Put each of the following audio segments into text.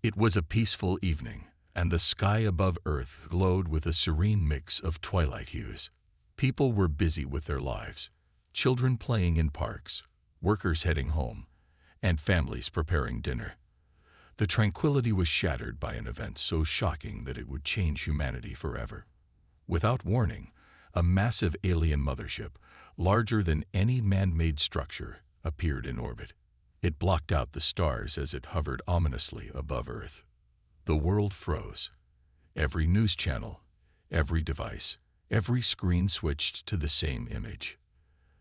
It was a peaceful evening, and the sky above Earth glowed with a serene mix of twilight hues. People were busy with their lives, children playing in parks, workers heading home, and families preparing dinner. The tranquility was shattered by an event so shocking that it would change humanity forever. Without warning, a massive alien mothership, larger than any man-made structure, appeared in orbit. It blocked out the stars as it hovered ominously above Earth. The world froze. Every news channel, every device, every screen switched to the same image.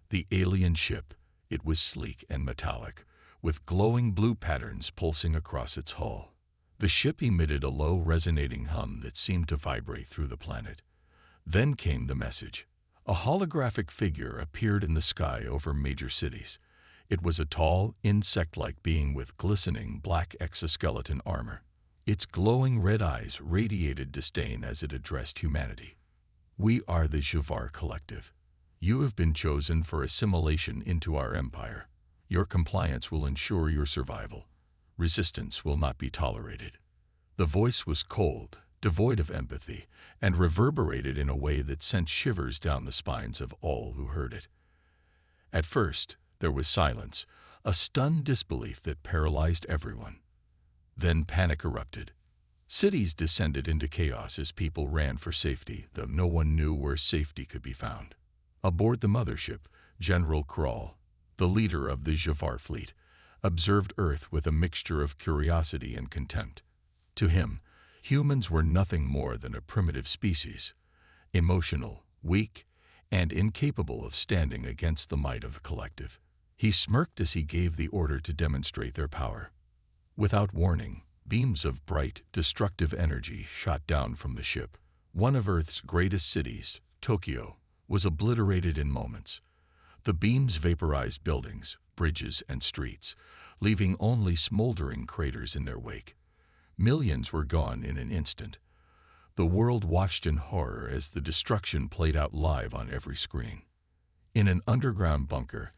The alien ship, it was sleek and metallic, with glowing blue patterns pulsing across its hull. The ship emitted a low, resonating hum that seemed to vibrate through the planet. Then came the message. A holographic figure appeared in the sky over major cities. It was a tall, insect-like being with glistening black exoskeleton armor. Its glowing red eyes radiated disdain as it addressed humanity. "We are the HFY Collective. You have been chosen for assimilation into our empire. Your compliance will ensure your survival. Resistance will not be tolerated." The voice was cold, devoid of empathy, and reverberated in a way that sent shivers down the spines of all who heard it. At first, there was silence, a stunned disbelief that paralyzed everyone. Then panic erupted. Cities descended into chaos as people ran for safety, though no one knew where safety could be found. Aboard the mothership, General Krall, the leader of the HFY fleet, observed Earth with a mixture of curiosity and contempt. To him, humans were nothing more than a primitive species, emotional, weak, and incapable of standing against the might of the collective. He smirked as he gave the order to demonstrate their power. Without warning, beams of bright, destructive energy shot down from the ship. One of Earth's greatest cities, Tokyo, was obliterated in moments. The beams vaporized buildings, bridges, and streets, leaving only smoldering craters in their wake. Millions were gone in an instant. The world watched in horror as the destruction played out live on every screen. In an underground bunker,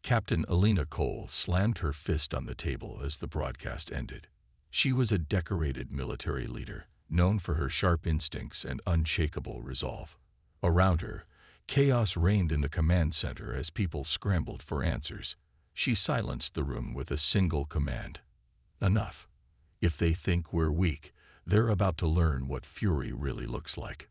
Captain Elena Cole slammed her fist on the table as the broadcast ended. She was a decorated military leader, known for her sharp instincts and unshakable resolve. Around her, chaos reigned in the command center as people scrambled for answers. She silenced the room with a single command. "Enough. If they think we're weak, they're about to learn what fury really looks like."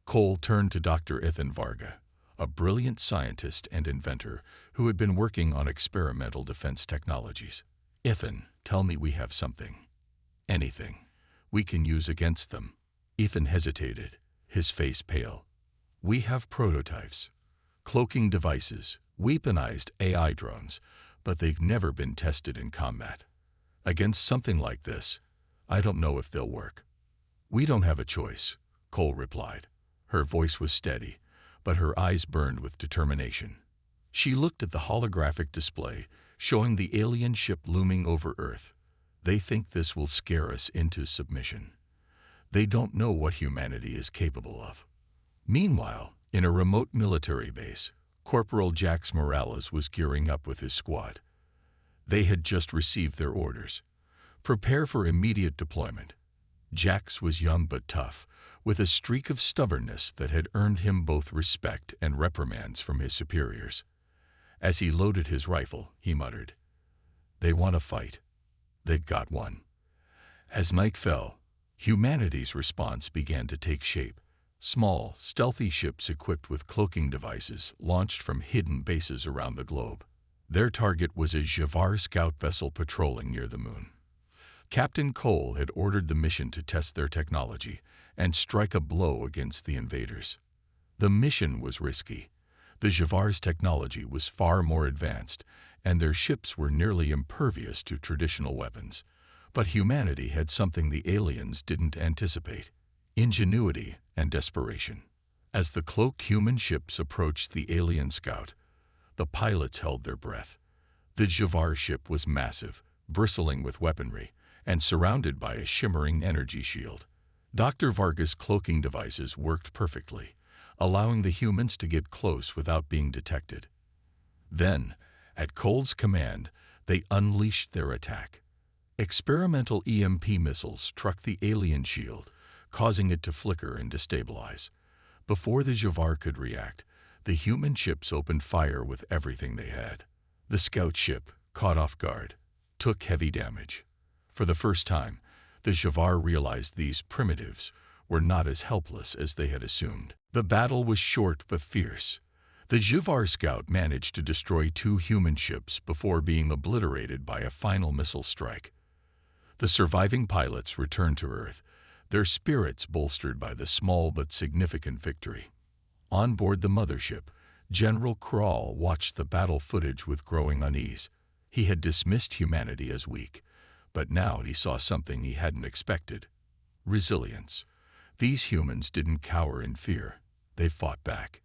Cole turned to Dr. Ethan Varga, a brilliant scientist and inventor who had been working on experimental defense technologies. "Ethan, tell me we have something, anything, we can use against them." Ethan hesitated, his face pale. "We have prototypes, cloaking devices, weaponized AI drones, but they've never been tested in combat. Against something like this, I don't know if they'll work." "We don't have a choice," Cole replied. Her voice was steady, but her eyes burned with determination. She looked at the holographic display, showing the alien ship looming over Earth. "They think this will scare us into submission. They don't know what humanity is capable of." Meanwhile, in a remote military base, Corporal Jax Morales was gearing up with his squad. They had just received their orders. Prepare for immediate deployment. Jax was young but tough, with a streak of stubbornness that had earned him both respect and reprimands from his superiors. As he loaded his rifle, he muttered, "They want to fight. They've got one." As night fell, humanity's response began to take shape. Small, stealthy ships equipped with cloaking devices launched from hidden bases around the globe. Their target was a HFY scout vessel patrolling near the moon. Captain Cole had ordered the mission to test their technology and strike a blow against the invaders. The mission was risky. The HFY's technology was far more advanced, and their ships were nearly impervious to traditional weapons. But humanity had something the aliens didn't anticipate: ingenuity and desperation. As the cloaked human ships approached the alien scout, the pilots held their breath. The HFY ship was massive, bristling with weaponry, and surrounded by a shimmering energy shield. Dr. Varga's cloaking devices worked perfectly, allowing the humans to get close without being detected. Then, at Cole's command, they unleashed their attack. Experimental EMP missiles struck the alien shield, causing it to flicker and destabilize. Before the Javar could react, the human ships opened fire with everything they had. The scout ship, caught off guard, took heavy damage. For the first time, the Javar realized these primitives were not as helpless as they had assumed. The battle was short but fierce. The Javar scout managed to destroy 2 human ships before being obliterated by a final missile strike. The surviving pilots returned to Earth, their spirits bolstered by the small but significant victory. On board the mothership, General Kral watched the battle footage with growing unease. He had dismissed humanity as weak, but now he saw something he hadn't expected: resilience. These humans didn't cower in fear. They fought back.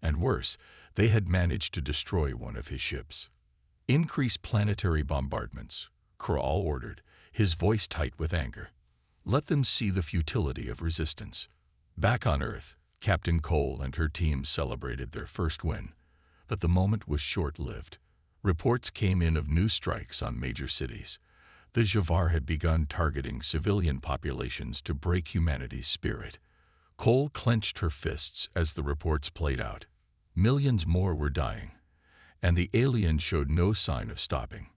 And worse, they had managed to destroy one of his ships. Increase planetary bombardments, Kral ordered, his voice tight with anger. Let them see the futility of resistance. Back on Earth, Captain Cole and her team celebrated their first win, but the moment was short-lived. Reports came in of new strikes on major cities. The Javar had begun targeting civilian populations to break humanity's spirit. Cole clenched her fists as the reports played out. Millions more were dying, and the alien showed no sign of stopping.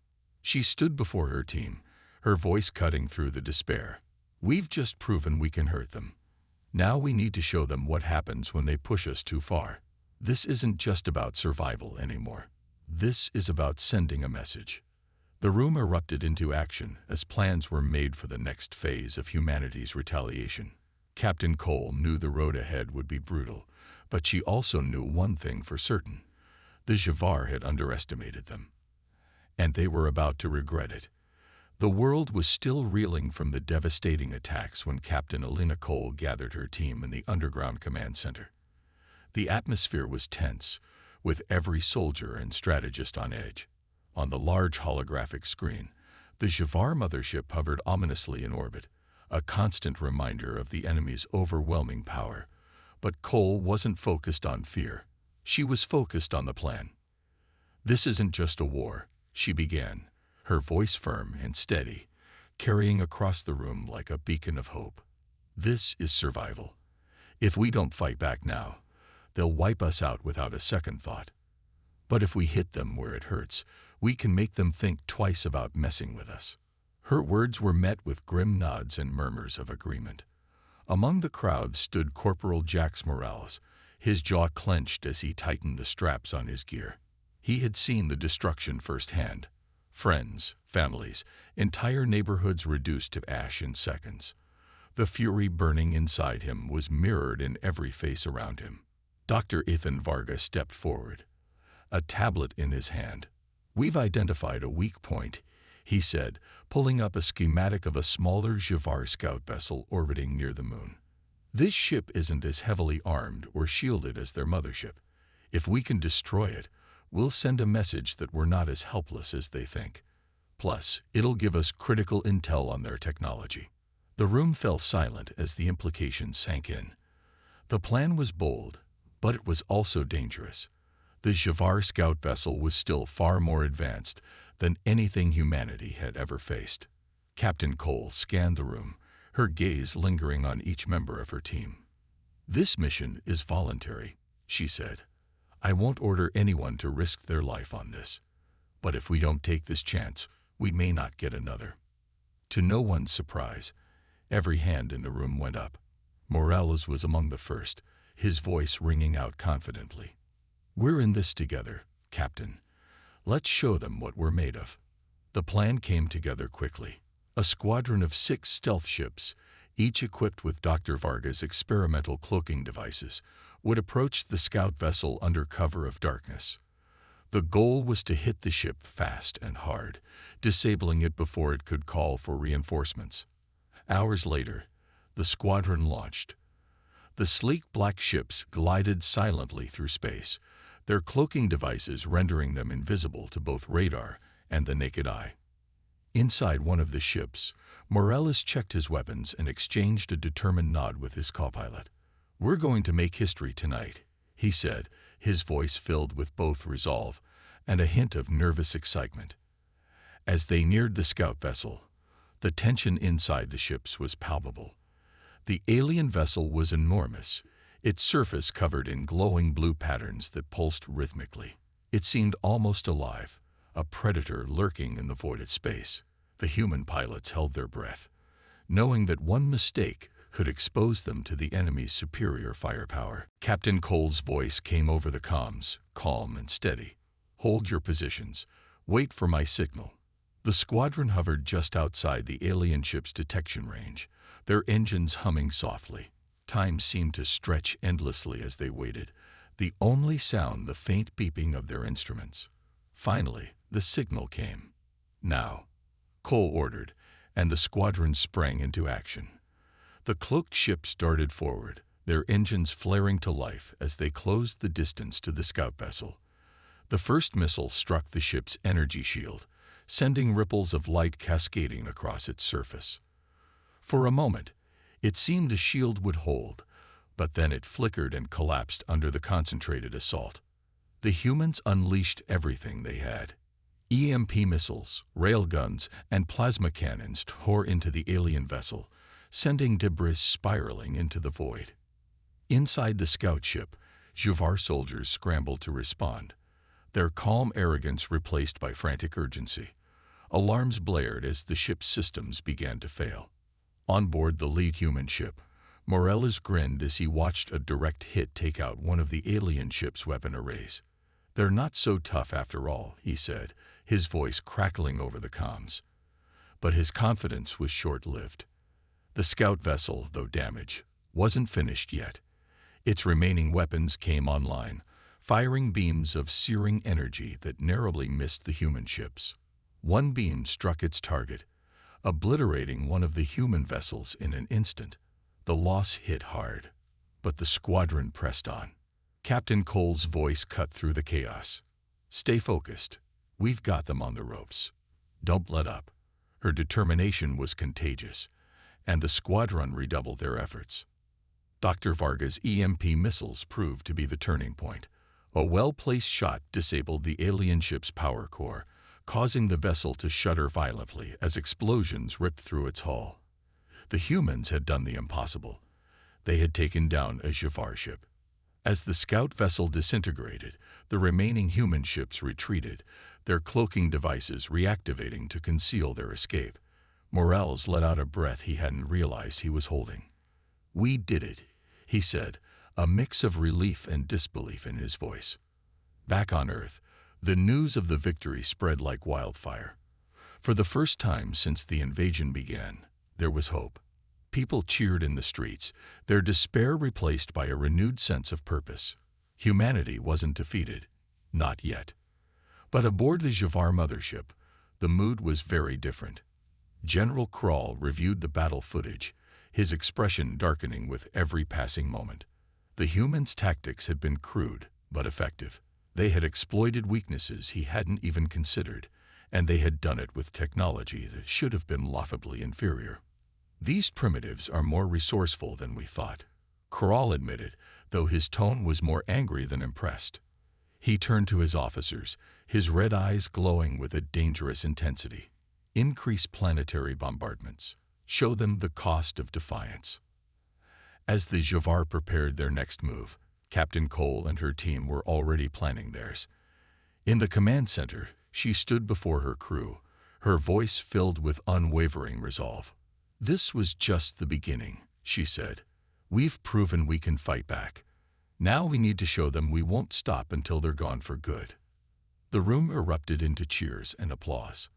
She stood before her team, her voice cutting through the despair. We've just proven we can hurt them. Now we need to show them what happens when they push us too far. This isn't just about survival anymore. This is about sending a message. The room erupted into action as plans were made for the next phase of humanity's retaliation. Captain Cole knew the road ahead would be brutal, but she also knew one thing for certain: the Javar had underestimated them, and they were about to regret it. The world was still reeling from the devastating attacks when Captain Alina Cole gathered her team in the underground command center. The atmosphere was tense, with every soldier and strategist on edge. On the large holographic screen, the Javar mothership hovered ominously in orbit, a constant reminder of the enemy's overwhelming power. But Cole wasn't focused on fear. She was focused on the plan. "This isn't just a war," she began, her voice firm and steady, carrying across the room like a beacon of hope. "This is survival. If we don't fight back now, they'll wipe us out without a second thought. But if we hit them where it hurts, we can make them think twice about messing with us." Her words were met with grim nods and murmurs of agreement. Among the crowd stood Corporal Jax Morales, his jaw clenched as he tightened the straps on his gear. He had seen the destruction firsthand. Friends, families, entire neighborhoods reduced to ash in seconds. The fury burning inside him was mirrored in every face around him. Dr. Ethan Vargas stepped forward, a tablet in his hand. "We've identified a weak point," he said, pulling up a schematic of a smaller Javar scout vessel orbiting near the moon. "This ship isn't as heavily armed or shielded as their mothership. If we can destroy it, we'll send a message that we're not as helpless as they think. Plus, it'll give us critical intel on their technology." The room fell silent as the implications sank in. The plan was bold, but it was also dangerous. The Javar scout vessel was still far more advanced than anything humanity had ever faced. Captain Cole scanned the room, her gaze lingering on each member of her team. "This mission is voluntary," she said. "I won't order anyone to risk their life on this. But if we don't take this chance, we may not get another." To no one's surprise, every hand in the room went up. Morales was among the first, his voice ringing out confidently. "We're in this together, Captain. Let's show them what we're made of." The plan came together quickly. A squadron of 6 stealth ships, each equipped with Dr. Vargas' experimental cloaking devices, would approach the scout vessel under cover of darkness. The goal was to hit the ship fast and hard, disabling it before it could call for reinforcements. Hours later, the squadron launched. The sleek black ships glided silently through space, their cloaking devices rendering them invisible to both radar and the naked eye. Inside one of the ships, Morales checked his weapons and exchanged a determined nod with his co-pilot. "We're going to make history tonight," he said, his voice filled with both resolve and a hint of nervous excitement. As they neared the scout vessel, The tension inside the ships was palpable. The alien vessel was enormous, its surface covered in glowing blue patterns that pulsed rhythmically. It seemed almost alive, a predator lurking in the voided space. The human pilots held their breath, knowing that one mistake could expose them to the enemy's superior firepower. Captain Cole's voice came over the comms, calm and steady. "Hold your positions. Wait for my signal." The squadron hovered just outside the alien ship's detection range, their engines humming softly. Time seemed to stretch endlessly as they waited, the only sound the faint beeping of their instruments. Finally, the signal came. "Now," Cole ordered, and the squadron sprang into action. The cloaked ships darted forward, their engines flaring to life as they closed the distance to the scout vessel. The first missile struck the ship's energy shield, sending ripples of light cascading across its surface. For a moment, it seemed the shield would hold, but then it flickered and collapsed under the concentrated assault. The humans unleashed everything they had. EMP missiles, railguns, and plasma cannons tore into the alien vessel, sending debris spiraling into the void. Inside the scout ship, HFY soldiers scrambled to respond, their calm arrogance replaced by frantic urgency. Alarms blared as the ship's systems began to fail. On board the lead human ship, Morales grinned as he watched a direct hit take out one of the alien ship's weapon arrays. "They're not so tough after all," he said, his voice crackling over the comms. But his confidence was short-lived. The scout vessel, though damaged, wasn't finished yet. Its remaining weapons came online, firing beams of searing energy that narrowly missed the human ships. One beam struck its target, obliterating one of the human vessels in an instant. The loss hit hard, but the squadron pressed on. Captain Cole's voice cut through the chaos. "Stay focused. We've got them on the ropes. Don't let up." Her determination was contagious, and the squadron redoubled their efforts. Dr. Varga's EMP missiles proved to be the turning point. A well-placed shot disabled the alien ship's power core, causing the vessel to shudder violently as explosions ripped through its hull. The humans had done the impossible. They had taken down a HFY ship. As the scout vessel disintegrated, the remaining human ships retreated, their cloaking devices reactivating to conceal their escape. Morales let out a breath he hadn't realized he was holding. "We did it," he said, a mix of relief and disbelief in his voice. Back on Earth, the news of the victory spread like wildfire. For the first time since the invasion began, there was hope. People cheered in the streets, their despair replaced by a renewed sense of purpose. Humanity wasn't defeated. Not yet. But aboard the HFY mothership, the mood was very different. General Krall reviewed the battle footage, his expression darkening with every passing moment. The humans' tactics had been crude, but effective. They had exploited weaknesses he hadn't even considered, and they had done it with technology that should have been laughably inferior. "These primitives are more resourceful than we thought," Krall admitted, though his tone was more angry than impressed. He turned to his officers, his red eyes glowing with a dangerous intensity. "Increase planetary bombardments. Show them the cost of defiance." As the HFY prepared their next move, Captain Cole and her team were already planning theirs. In the command center, she stood before her crew, her voice filled with unwavering resolve. "This was just the beginning," she said. "We've proven we can fight back. Now we need to show them we won't stop until they're gone for good." The room erupted into cheers and applause.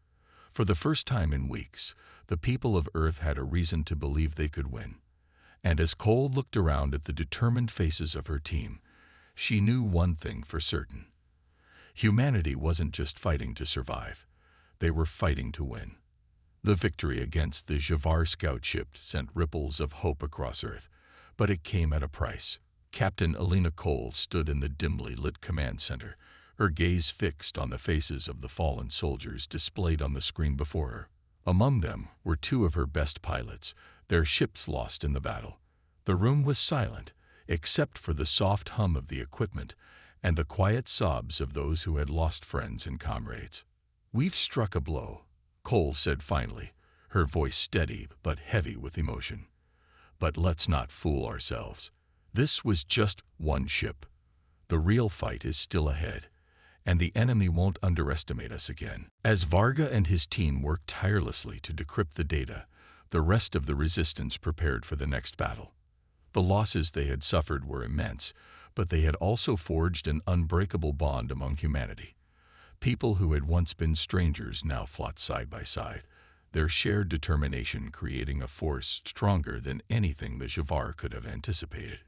For the first time in weeks, the people of Earth had a reason to believe they could win. And as Cole looked around at the determined faces of her team, she knew one thing for certain. Humanity wasn't just fighting to survive. They were fighting to win. The victory against the HFY scout ship sent ripples of hope across Earth, but it came at a price. Captain Alina Cole stood in the dimly lit command center, her gaze fixed on the faces of the fallen soldiers displayed on the screen before her. Among them were two of her best pilots, their ships lost in the battle. The room was silent, except for the soft hum of the equipment and the quiet sobs of those who had lost friends and comrades. "We've struck a blow," Cole said finally, her voice steady but heavy with emotion. "But let's not fool ourselves. This was just one ship. The real fight is still ahead, and the enemy won't underestimate us again." As Varga and his team worked tirelessly to decrypt the data, the rest of the resistance prepared for the next battle. The losses they had suffered were immense, but they had also forged an unbreakable bond among humanity. People who had once been strangers now fought side by side, their shared determination creating a force stronger than anything the Javar could have anticipated.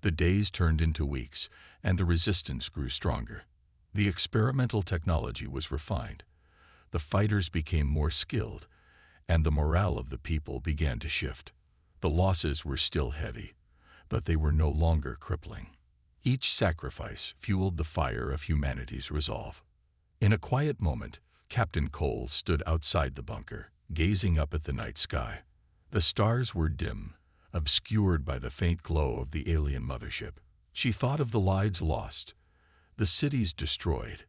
The days turned into weeks, and the resistance grew stronger. The experimental technology was refined. The fighters became more skilled, and the morale of the people began to shift. The losses were still heavy, but they were no longer crippling. Each sacrifice fueled the fire of humanity's resolve. In a quiet moment, Captain Cole stood outside the bunker, gazing up at the night sky. The stars were dim, obscured by the faint glow of the alien mothership. She thought of the lives lost, the cities destroyed,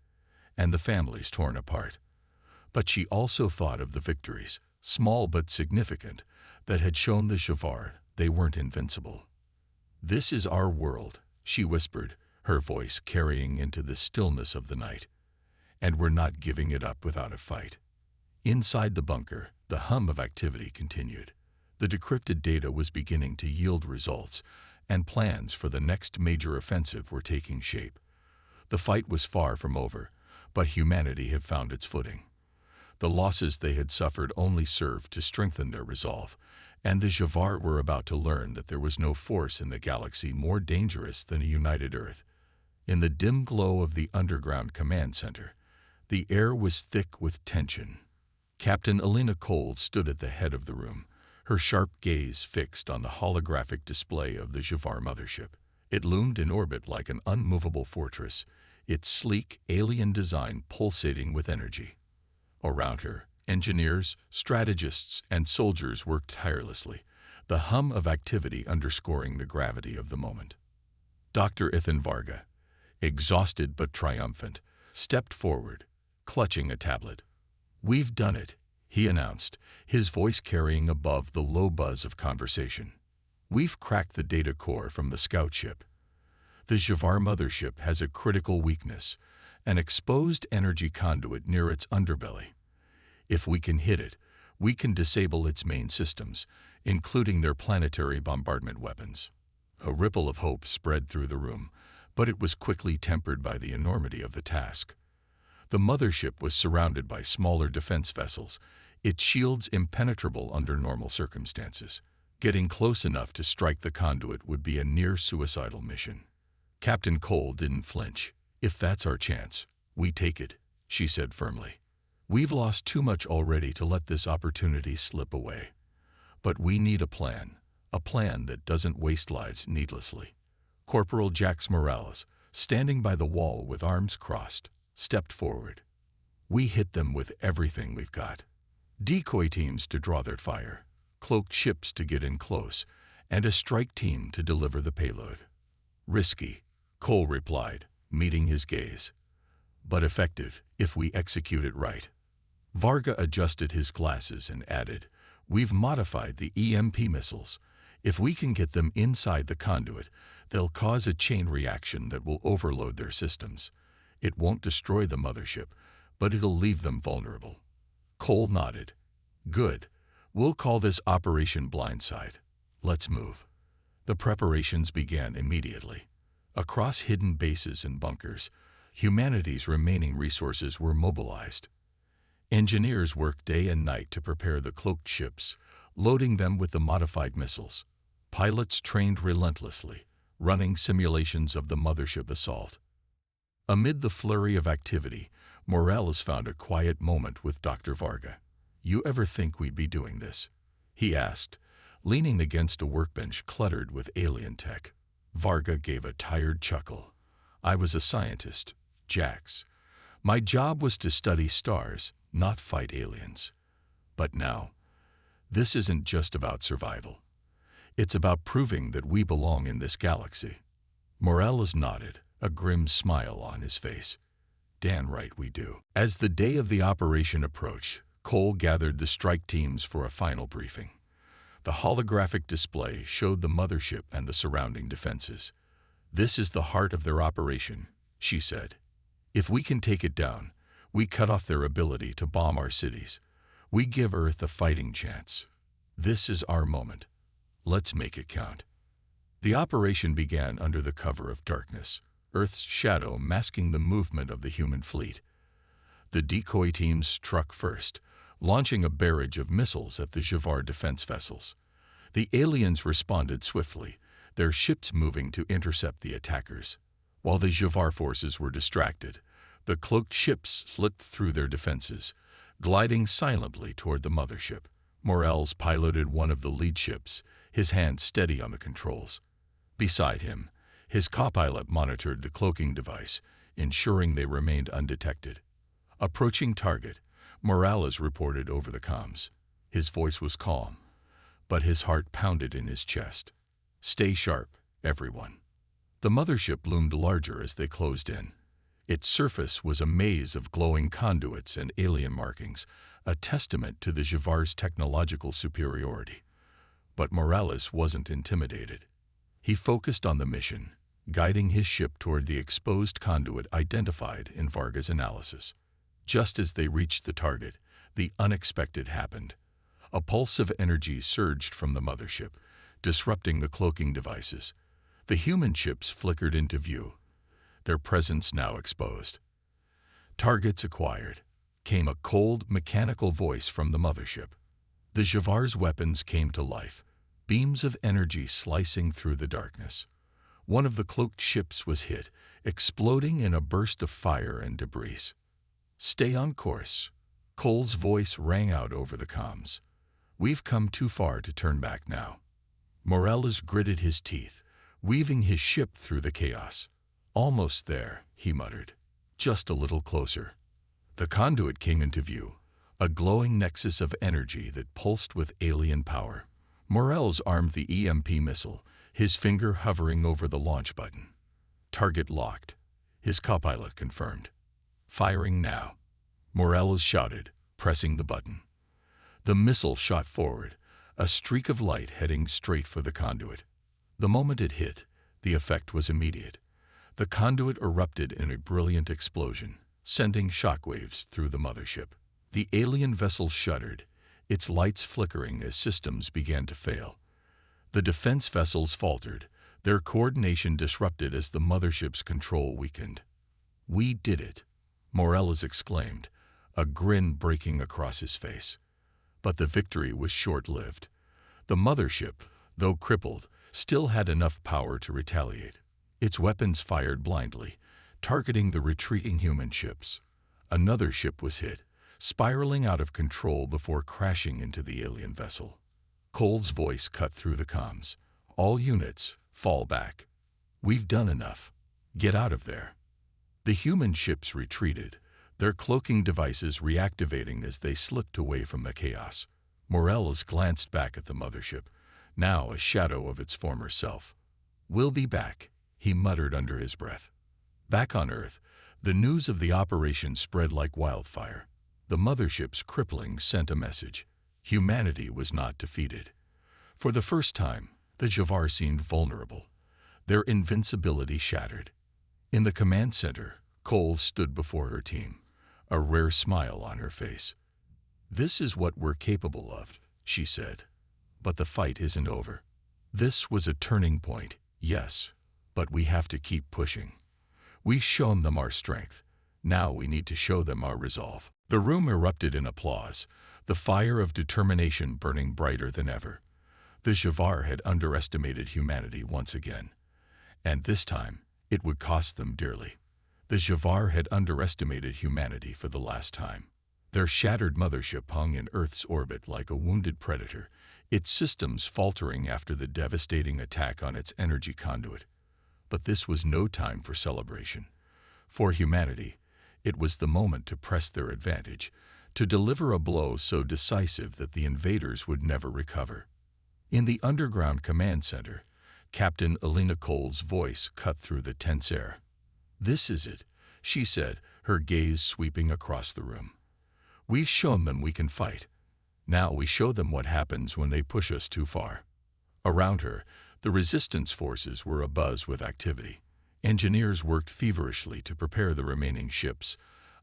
and the families torn apart. But she also thought of the victories, small but significant, that had shown the Javar they weren't invincible. "This is our world," she whispered, her voice carrying into the stillness of the night. "And we're not giving it up without a fight." Inside the bunker, the hum of activity continued. The decrypted data was beginning to yield results, and plans for the next major offensive were taking shape. The fight was far from over, but humanity had found its footing. The losses they had suffered only served to strengthen their resolve, and the Javar were about to learn that there was no force in the galaxy more dangerous than a united Earth. In the dim glow of the underground command center, the air was thick with tension. Captain Elena Cole stood at the head of the room, her sharp gaze fixed on the holographic display of the Javar mothership. It loomed in orbit like an unmovable fortress, its sleek, alien design pulsating with energy. Around her, engineers, strategists, and soldiers worked tirelessly, the hum of activity underscoring the gravity of the moment. Dr. Ethan Varga, exhausted but triumphant, stepped forward, clutching a tablet. "We've done it," he announced, his voice carrying above the low buzz of conversation. "We've cracked the data core from the scout ship. The Javar mothership has a critical weakness, an exposed energy conduit near its underbelly. If we can hit it, we can disable its main systems, including their planetary bombardment weapons." A ripple of hope spread through the room, but it was quickly tempered by the enormity of the task. The mothership was surrounded by smaller defense vessels, its shields impenetrable under normal circumstances. Getting close enough to strike the conduit would be a near-suicidal mission. Captain Cole didn't flinch. "If that's our chance, we take it," she said firmly. "We've lost too much already to let this opportunity slip away. But we need a plan that doesn't waste lives needlessly." Corporal Jax Morales, standing by the wall with arms crossed, stepped forward. "We hit them with everything we've got. Decoy teams to draw their fire, cloaked ships to get in close, and a strike team to deliver the payload." "Risky," Cole replied, meeting his gaze, "but effective if we execute it right." Varga adjusted his glasses and added, "We've modified the EMP missiles. If we can get them inside the conduit, they'll cause a chain reaction that will overload their systems. It won't destroy the mothership, but it'll leave them vulnerable." Cole nodded. "Good. We'll call this Operation Blindside. Let's move." The preparations began immediately. Across hidden bases and bunkers, humanity's remaining resources were mobilized. Engineers worked day and night to prepare the cloaked ships, loading them with the modified missiles. Pilots trained relentlessly, running simulations of the mothership assault. Amid the flurry of activity, Morales found a quiet moment with Dr. Varga. "You ever think we'd be doing this?" he asked, leaning against a workbench cluttered with alien tech. Varga gave a tired chuckle. "I was a scientist, Jax. My job was to study stars, not fight aliens. But now, this isn't just about survival. It's about proving that we belong in this galaxy." Morales nodded, a grim smile on his face. "Damn right we do." As the day of the operation approached, Cole gathered the strike teams for a final briefing. The holographic display showed the mothership and the surrounding defenses. "This is the heart of their operation," she said. "If we can take it down, we cut off their ability to bomb our cities. We give Earth a fighting chance. This is our moment. Let's make it count." The operation began under the cover of darkness, Earth's shadow masking the movement of the human fleet. The decoy teams struck first, launching a barrage of missiles at the Javar defense vessels. The aliens responded swiftly, their ships moving to intercept the attackers. While the Javar forces were distracted, the cloaked ships slipped through their defenses, gliding silently toward the mothership. Morels piloted one of the lead ships, his hand steady on the controls. Beside him, his co-pilot monitored the cloaking device, ensuring they remained undetected. Approaching target, Morales reported over the comms. His voice was calm, but his heart pounded in his chest. "Stay sharp, everyone." The mothership loomed larger as they closed in. Its surface was a maze of glowing conduits and alien markings, a testament to the Javar's technological superiority. But Morales wasn't intimidated. He focused on the mission, guiding his ship toward the exposed conduit identified in Varga's analysis. Just as they reached the target, the unexpected happened. A pulse of energy surged from the mothership, disrupting the cloaking devices. The human ships flickered into view, their presence now exposed. "Targets acquired," came a cold, mechanical voice from the mothership. The Javar's weapons came to life, beams of energy slicing through the darkness. One of the cloaked ships was hit, exploding in a burst of fire and debris. "Stay on course," Cole's voice rang out over the comms. "We've come too far to turn back now." Morales gritted his teeth, weaving his ship through the chaos. "Almost there," he muttered. "Just a little closer." The conduit came into view, a glowing nexus of energy that pulsed with alien power. Morales armed the EMP missile, his finger hovering over the launch button. "Target locked," his co-pilot confirmed. "Firing now," Morales shouted, pressing the button. The missile shot forward, a streak of light heading straight for the conduit. The moment it hit, the effect was immediate. The conduit erupted in a brilliant explosion, sending shockwaves through the mothership. The alien vessel shuddered, its lights flickering as systems began to fail. The defense vessels faltered, their coordination disrupted as the mothership's control weakened. "We did it," Morales exclaimed, a grin breaking across his face. But the victory was short-lived. The mothership, though crippled, still had enough power to retaliate. Its weapons fired blindly, targeting the retreating human ships. Another ship was hit, spiraling out of control before crashing into the alien vessel. Cole's voice cut through the comms. "All units, fall back. We've done enough. Get out of there." The human ships retreated, their cloaking devices reactivating as they slipped away from the chaos. Morales glanced back at the mothership, now a shadow of its former self. "We'll be back," he muttered under his breath. Back on Earth, the news of the operation spread like wildfire. The mothership's crippling sent a message. Humanity was not defeated. For the first time, the Javar seemed vulnerable, their invincibility shattered. In the command center, Cole stood before her team, a rare smile on her face. "This is what we're capable of," she said. "But the fight isn't over. This was a turning point, yes, but we have to keep pushing. We've shown them our strength. Now we need to show them our resolve." The room erupted in applause, the fire of determination burning brighter than ever. The Javar had underestimated humanity once again, and this time it would cost them dearly. The Javar had underestimated humanity for the last time. Their shattered mothership hung in Earth's orbit like a wounded predator, its systems faltering after the devastating attack on its energy conduit. But this was no time for celebration. For humanity, it was the moment to press their advantage, to deliver a blow so decisive that the invaders would never recover. In the underground command center, Captain Elena Cole's voice cut through the tense air. "This is it," she said, her gaze sweeping across the room. We've shown them we can fight. Now we show them what happens when they push us too far." Around her, the resistance forces were abuzz with activity. Engineers worked feverishly to prepare the remaining ships,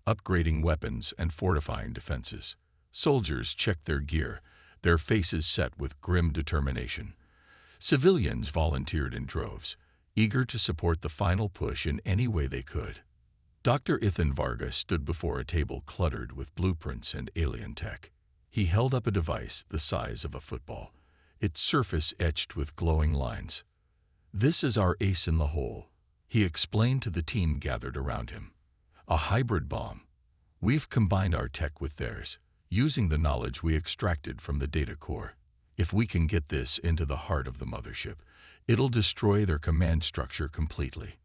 upgrading weapons and fortifying defenses. Soldiers checked their gear, their faces set with grim determination. Civilians volunteered in droves, eager to support the final push in any way they could. Dr. Ethan Varga stood before a table cluttered with blueprints and alien tech. He held up a device the size of a football, its surface etched with glowing lines. "This is our ace in the hole," he explained to the team gathered around him. "A hybrid bomb. We've combined our tech with theirs, using the knowledge we extracted from the data core. If we can get this into the heart of the mothership, it'll destroy their command structure completely."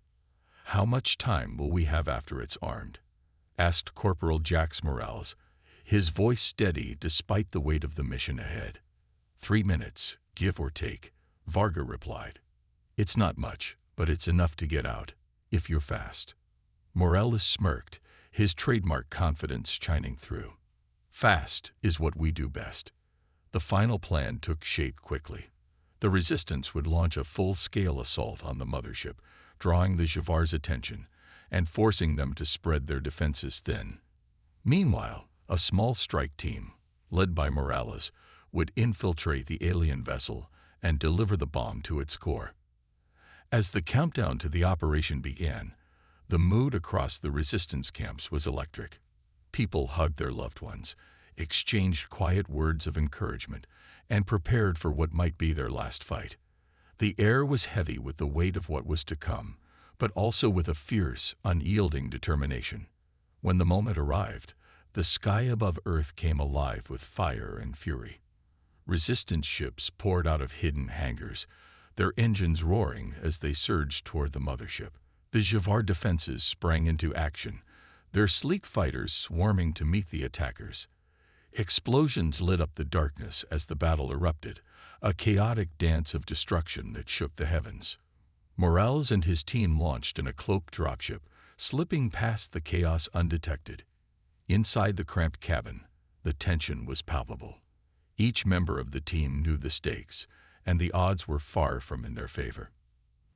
"How much time will we have after it's armed?" asked Corporal Jax Morales, his voice steady despite the weight of the mission ahead. 3 minutes, give or take," Varga replied. "It's not much, but it's enough to get out, if you're fast." Morales smirked, his trademark confidence shining through. "Fast is what we do best." The final plan took shape quickly. The Resistance would launch a full-scale assault on the mothership, drawing the Javar's attention and forcing them to spread their defenses thin. Meanwhile, a small strike team, led by Morales, would infiltrate the alien vessel and deliver the bomb to its core. As the countdown to the operation began, the mood across the Resistance camps was electric. People hugged their loved ones, exchanged quiet words of encouragement, and prepared for what might be their last fight. The air was heavy with the weight of what was to come, but also with a fierce, unyielding determination. When the moment arrived, the sky above Earth came alive with fire and fury. Resistance ships poured out of hidden hangars, their engines roaring as they surged toward the mothership. The Javar defenses sprang into action, their sleek fighters swarming to meet the attackers. Explosions lit up the darkness as the battle erupted, a chaotic dance of destruction that shook the heavens. Morales and his team launched in a cloaked dropship, slipping past the chaos undetected. Inside the cramped cabin, the tension was palpable. Each member of the team knew the stakes, and the odds were far from in their favor.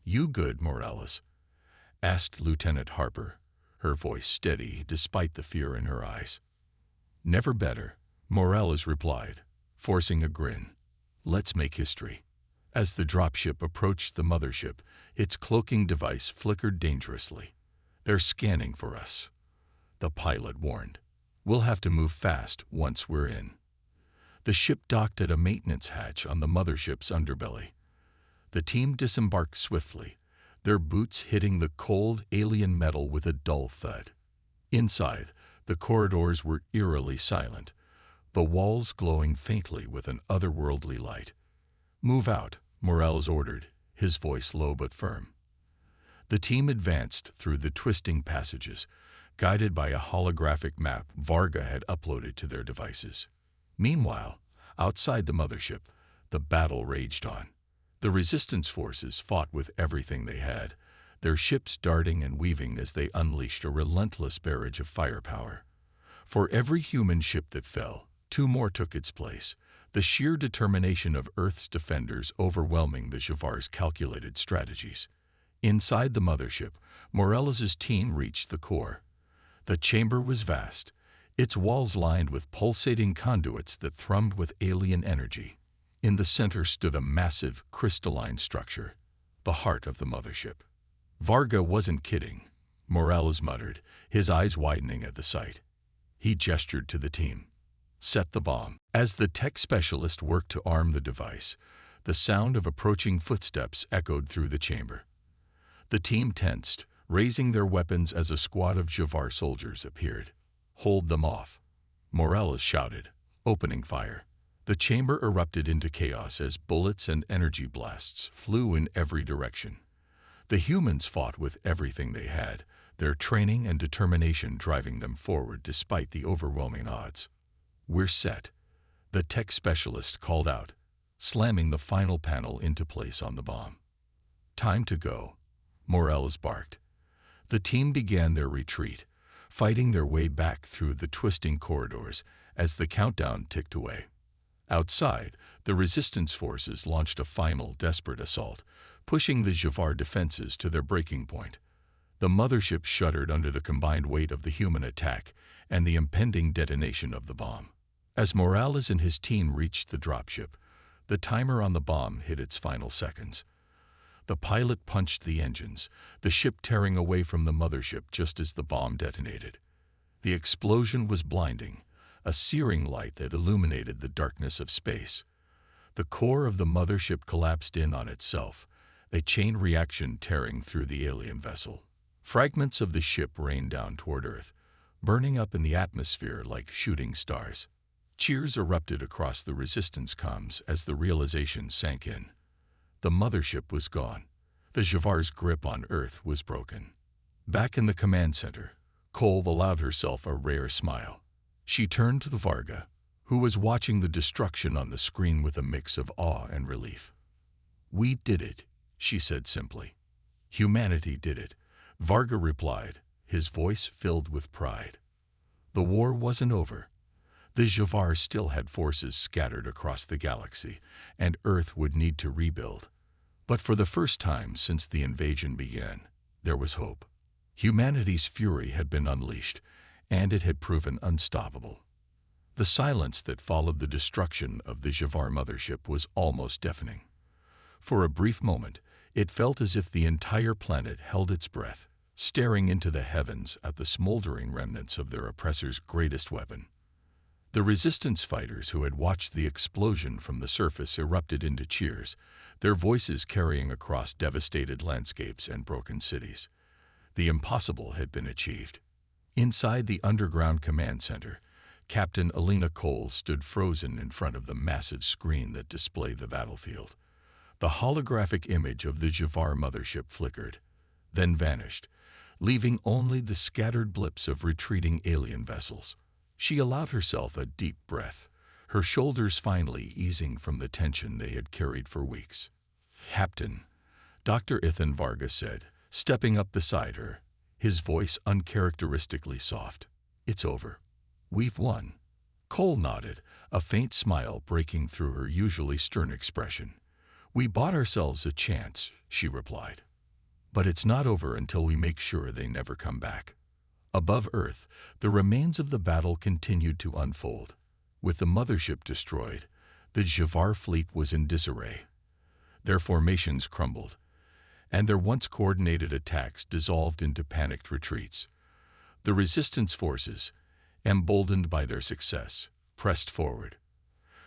"You good, Morales?" asked Lieutenant Harper, her voice steady despite the fear in her eyes. "Never better," Morales replied, forcing a grin. "Let's make history." As the dropship approached the mothership, its cloaking device flickered dangerously. "They're scanning for us," the pilot warned. "We'll have to move fast once we're in." The ship docked at a maintenance hatch on the mothership's underbelly. The team disembarked swiftly, their boots hitting the cold, alien metal with a dull thud. Inside, the corridors were eerily silent, the walls glowing faintly with an otherworldly light. "Move out," Morales ordered, his voice low but firm. The team advanced through the twisting passages, guided by a holographic map Varga had uploaded to their devices. Meanwhile, outside the mothership, the battle raged on. The Resistance forces fought with everything they had, their ships darting and weaving as they unleashed a relentless barrage of firepower. For every human ship that fell, 2 more took its place, the sheer determination of Earth's defenders overwhelming the Javar's calculated strategies. Inside the mothership, Morales' team reached the core. The chamber was vast, its walls lined with pulsating conduits that thrummed with alien energy. In the center stood a massive, crystalline structure, the heart of the mothership. Varga wasn't kidding, Morales muttered, his eyes widening at the sight. He gestured to the team. "Set the bomb." As the tech specialist worked to arm the device, the sound of approaching footsteps echoed through the chamber. The team tensed, raising their weapons as a squad of Javar soldiers appeared. "Hold them off," Morales shouted, opening fire. The chamber erupted into chaos as bullets and energy blasts flew in every direction. The humans fought with everything they had, their training and determination driving them forward despite the overwhelming odds. "We're set," the tech specialist called out, slamming the final panel into place on the bomb. "Time to go," Morales barked. The team began their retreat, fighting their way back through the twisting corridors as the countdown ticked away. Outside, the resistance forces launched a final desperate assault, pushing the Javar defenses to their breaking point. The mothership shuddered under the combined weight of the human attack and the impending detonation of the bomb. As Morales and his team reached the dropship, the timer on the bomb hit its final seconds. The pilot punched the engines, the ship tearing away from the mothership just as the bomb detonated. The explosion was blinding, a searing light that illuminated the darkness of space. The core of the mothership collapsed in on itself, a chain reaction tearing through the alien vessel. Fragments of the ship rained down toward Earth, burning up in the atmosphere like shooting stars. Cheers erupted across the resistance comms as the realization sank in. The mothership was gone. The Javar's grip on Earth was broken. Back in the command center, Cole allowed herself a rare smile. She turned to Varga, who was watching the destruction on the screen with a mix of awe and relief. "We did it," she said simply. "Humanity did it," Varga replied, his voice filled with pride. The war wasn't over. The Javar still had forces scattered across the galaxy, and Earth would need to rebuild. But for the first time since the invasion began, there was hope. Humanity's fury had been unleashed, and it had proven unstoppable. The silence that followed the destruction of the Javar mothership was almost deafening. For a brief moment, it felt as if the entire planet held its breath, staring into the heavens at the smoldering remnants of their oppressor's greatest weapon. The resistance fighters who had watched the explosion from the surface erupted into cheers, their voices carrying across devastated landscapes and broken cities. The impossible had been achieved. Inside the underground command center, Captain Alina Cole stood frozen in front of the massive screen that displayed the battlefield. The holographic image of the Javar mothership flickered, then vanished, leaving only the scattered blips of retreating alien vessels. She allowed herself a deep breath, her shoulders finally easing from the tension they had carried for weeks. "Captain," Dr. Ethan Varga said, stepping up beside her, his voice uncharacteristically soft. "It's over. We've won." Cole nodded, a faint smile breaking through her usually stern expression. "We bought ourselves a chance," she replied. "But it's not over until we make sure they never come back." Above Earth, the remains of the battle continued to unfold. With the mothership destroyed, the Javar fleet was in disarray. Their formations crumbled, and their once coordinated attacks dissolved into panicked retreats. The resistance forces, emboldened by their success, pressed forward.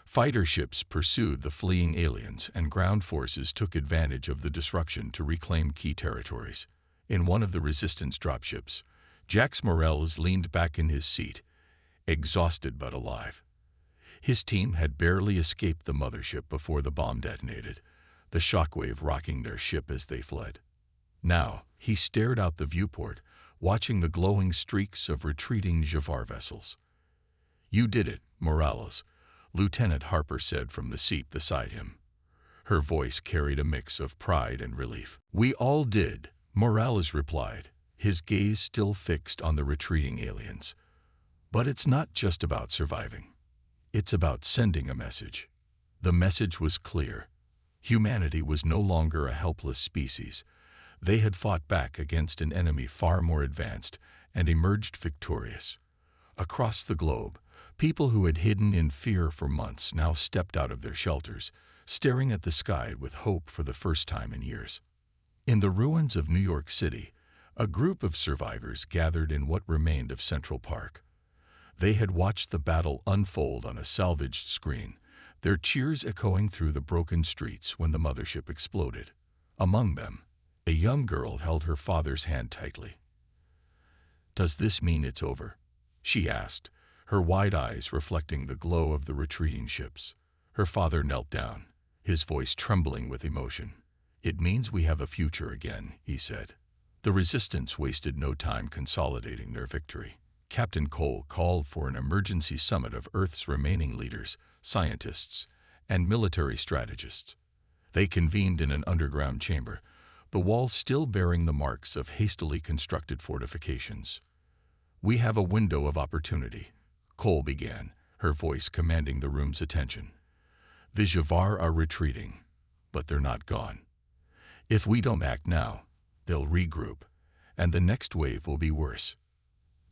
Fighter ships pursued the fleeing aliens, and ground forces took advantage of the disruption to reclaim key territories. In one of the resistance dropships, Jax Morales leaned back in his seat, exhausted but alive. His team had barely escaped the mothership before the bomb detonated, the shockwave rocking their ship as they fled. Now, he stared out the viewport, watching the glowing streaks of retreating Javar vessels. "You did it, Morales," Lieutenant Harper said from the seat beside him. Her voice carried a mix of pride and relief. "We all did," Morales replied, his gaze still fixed on the retreating aliens. "But it's not just about surviving. It's about sending a message." The message was clear. Humanity was no longer a helpless species. They had fought back against an enemy far more advanced and emerged victorious. Across the globe, people who had hidden in fear for months now stepped out of their shelters, staring at the sky with hope for the first time in years. In the ruins of New York City, a group of survivors gathered in what remained of Central Park. They had watched the battle unfold on a salvaged screen, their cheers echoing through the broken streets when the mothership exploded. Among them, a young girl held her father's hand tightly. "Does this mean it's over?" she asked, her wide eyes reflecting the glow of the retreating ships. Her father knelt down, his voice trembling with emotion. "It means we have a future again," he said. The resistance wasted no time consolidating their victory. Captain Cole called for an emergency summit of Earth's remaining leaders, scientists, and military strategists. They convened in an underground chamber, the walls still bearing the marks of hastily constructed fortifications. We have a window of opportunity, Cole began, her voice commanding the room's attention. The Javar are retreating, but they're not gone. If we don't act now, they'll regroup, and the next wave will be worse.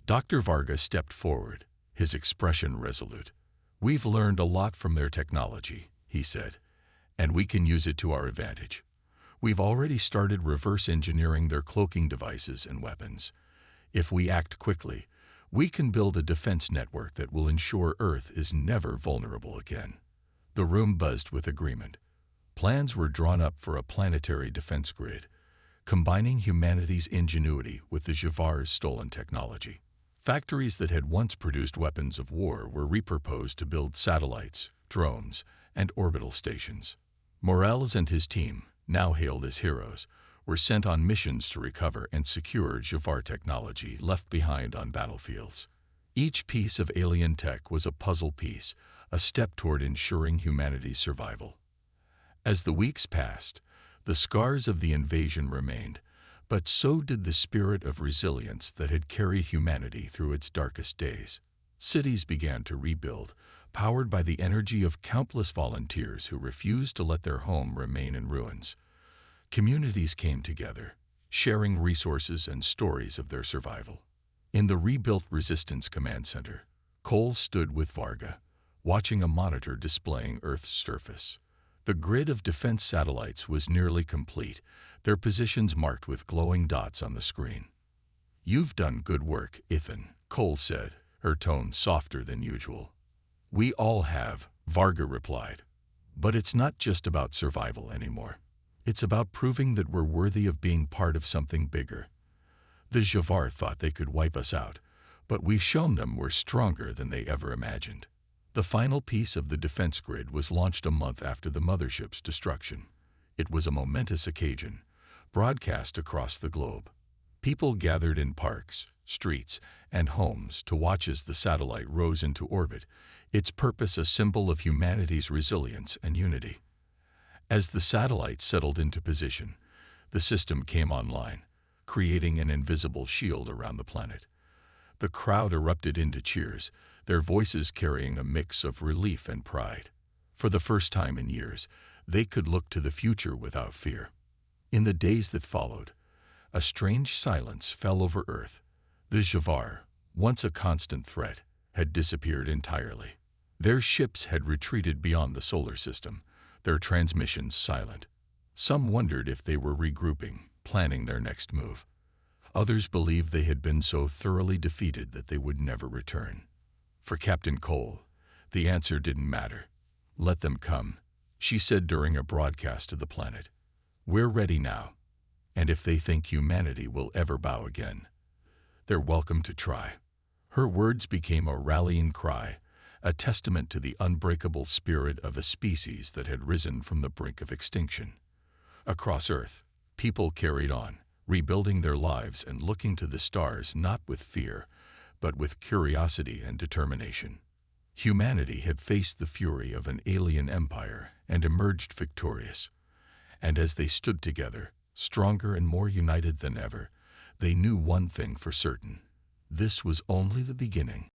Dr. Varga stepped forward, his expression resolute. We've learned a lot from their technology, he said, and we can use it to our advantage. We've already started reverse engineering their cloaking devices and weapons. If we act quickly, we can build a defense network that will ensure Earth is never vulnerable again. The room buzzed with agreement. Plans were drawn up for a planetary defense grid, combining humanity's ingenuity with the Javar's stolen technology. Factories that had once produced weapons of war were repurposed to build satellites, drones, and orbital stations. Morales and his team, now hailed as heroes, were sent on missions to recover and secure Javar technology left behind on battlefields. Each piece of alien tech was a puzzle piece, a step toward ensuring humanity's survival. As the weeks passed, the scars of the invasion remained, but so did the spirit of resilience that had carried humanity through its darkest days. Cities began to rebuild, powered by the energy of countless volunteers who refused to let their home remain in ruins. Communities came together, sharing resources and stories of their survival. In the rebuilt Resistance Command Center, Cole stood with Varga, watching a monitor displaying Earth's surface. The grid of defense satellites was nearly complete, their positions marked with glowing dots on the screen. "You've done good work, Ethan," Cole said, her tone softer than usual. "We all have," Varga replied. "But it's not just about survival anymore. It's about proving that we're worthy of being part of something bigger. The Javar thought they could wipe us out, but we've shown them we're stronger than they ever imagined." The final piece of the defense grid was launched a month after the mothership's destruction. It was a momentous occasion, broadcast across the globe. People gathered in parks, streets, and homes to watch as the satellite rose into orbit, its purpose a symbol of humanity's resilience and unity. As the satellite settled into position, the system came online, creating an invisible shield around the planet. The crowd erupted into cheers, their voices carrying a mix of relief and pride. For the first time in years, they could look to the future without fear. In the days that followed, a strange silence fell over Earth. The Javar, once a constant threat, had disappeared entirely. Their ships had retreated beyond the solar system, their transmissions silent. Some wondered if they were regrouping, planning their next move. Others believed they had been so thoroughly defeated that they would never return. For Captain Cole, the answer didn't matter. "Let them come," she said during a broadcast to the planet. "We're ready now, and if they think humanity will ever bow again, they're welcome to try." Her words became a rallying cry, a testament to the unbreakable spirit of a species that had risen from the brink of extinction. Across Earth, people carried on, rebuilding their lives and looking to the stars not with fear, but with curiosity and determination. Humanity had faced the fury of an alien empire and emerged victorious. And as they stood together, stronger and more united than ever, they knew one thing for certain: this was only the beginning.